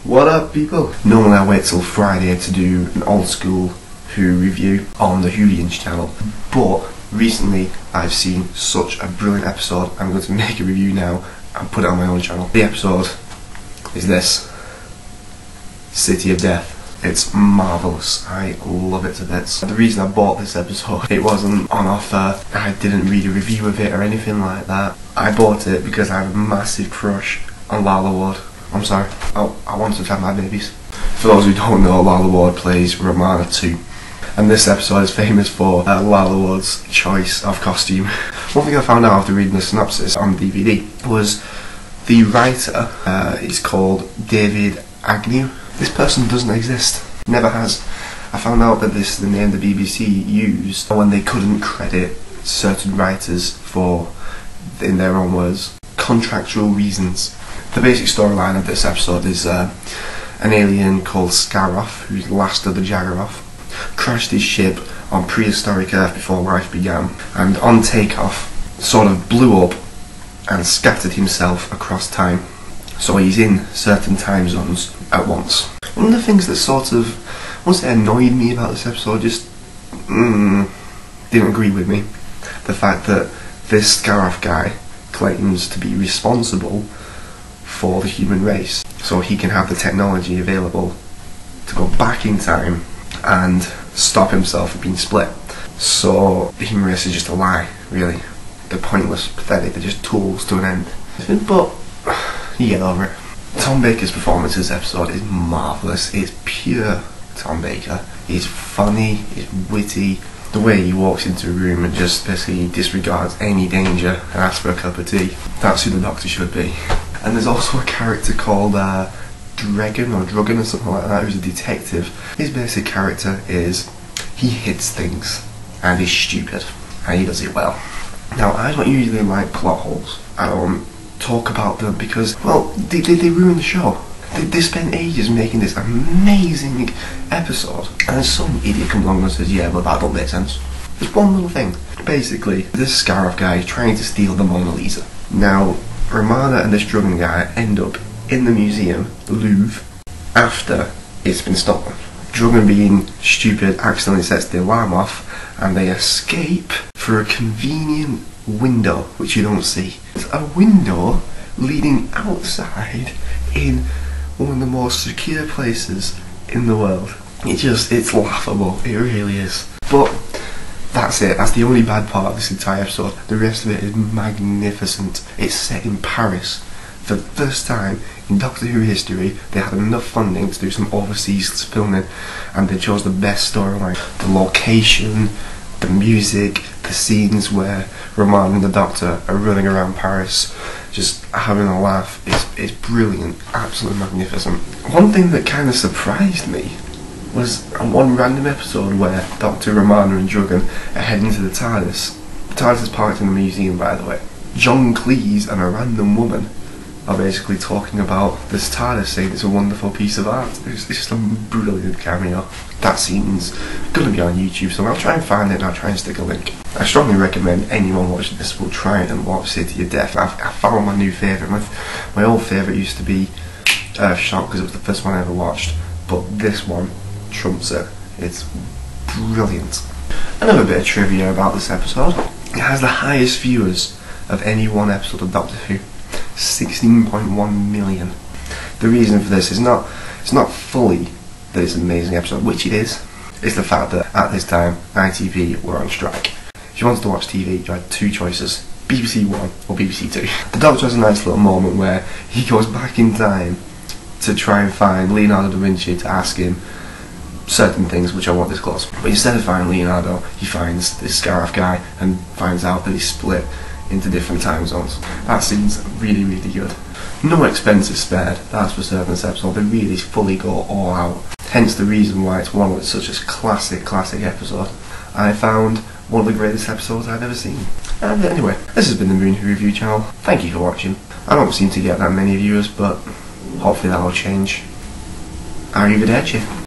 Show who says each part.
Speaker 1: What up, people? Normally I wait till Friday to do an old school Who review on the Whovians channel, but recently I've seen such a brilliant episode. I'm going to make a review now and put it on my own channel. The episode is this: City of Death. It's marvellous. I love it to bits. The reason I bought this episode, it wasn't on offer. I didn't read a review of it or anything like that. I bought it because I have a massive crush on Lala Ward. I'm sorry. I wanted to have my babies. For those who don't know, Lala Ward plays Romana 2. And this episode is famous for Lala Ward's choice of costume. One thing I found out after reading the synopsis on DVD was the writer is called David Agnew. This person doesn't exist. Never has. I found out that this is the name the BBC used when they couldn't credit certain writers for, in their own words, contractual reasons. The basic storyline of this episode is an alien called Scaroff, who's last of the Jaggeroth, crashed his ship on prehistoric Earth before life began, and on takeoff sort of blew up and scattered himself across time. So he's in certain time zones at once. One of the things that sort of, I won't say annoyed me about this episode, just didn't agree with me. The fact that this Scaroff guy claims to be responsible for the human race, so he can have the technology available to go back in time and stop himself from being split. So the human race is just a lie, really. They're pointless, pathetic, they're just tools to an end. But you get over it. Tom Baker's performance in this episode is marvellous. It's pure Tom Baker. He's funny, he's witty. The way he walks into a room and just basically disregards any danger and asks for a cup of tea. That's who the Doctor should be. And there's also a character called Dragon or something like that, who's a detective. His basic character is he hits things and he's stupid, and he does it well. Now, I don't usually like plot holes. I don't talk about them because, well, they ruin the show. They spent ages making this amazing episode, and some idiot comes along and says, yeah, but that don't make sense. There's one little thing. Basically, this Scaroff guy is trying to steal the Mona Lisa. Now, Romana and this drugging guy end up in the museum, the Louvre, after it's been stolen. Drugging, being stupid, accidentally sets the alarm off, and they escape through a convenient window, which you don't see. It's a window leading outside in one of the most secure places in the world. It's laughable, it really is. But that's it, that's the only bad part of this entire episode. The rest of it is magnificent. It's set in Paris. For the first time in Doctor Who history, they had enough funding to do some overseas filming, and they chose the best storyline. The location, the music, the scenes where Romana and the Doctor are running around Paris, just having a laugh, it's brilliant, absolutely magnificent. One thing that kind of surprised me was one random episode where Dr. Romana and Drugan are heading to the TARDIS. The TARDIS is parked in the museum, by the way. John Cleese and a random woman are basically talking about this TARDIS, saying it's a wonderful piece of art. It's just a brilliant cameo. That scene's going to be on YouTube, so I'll try and find it and I'll try and stick a link. I strongly recommend anyone watching this will try and watch City of Death. I found my new favourite. My old favourite used to be Earthshock, because it was the first one I ever watched, but this one trumps it. It's brilliant. Another bit of trivia about this episode: it has the highest viewers of any one episode of Doctor Who. 16.1 million. The reason for this is not fully that it's an amazing episode, which it is. It's the fact that at this time ITV were on strike. If you wanted to watch TV, you had two choices: BBC One or BBC Two. The Doctor has a nice little moment where he goes back in time to try and find Leonardo da Vinci to ask him certain things which I won't disclose. But instead of finding Leonardo, he finds this Scaroff guy and finds out that he's split into different time zones. That scene's really, really good. No expense is spared, that's for certain. This episode, they really fully go all out. Hence the reason why it's one of such a classic episode. I found one of the greatest episodes I've ever seen. And anyway, this has been the MoonWhoReview channel. Thank you for watching. I don't seem to get that many viewers, but hopefully that'll change. Arrivederci.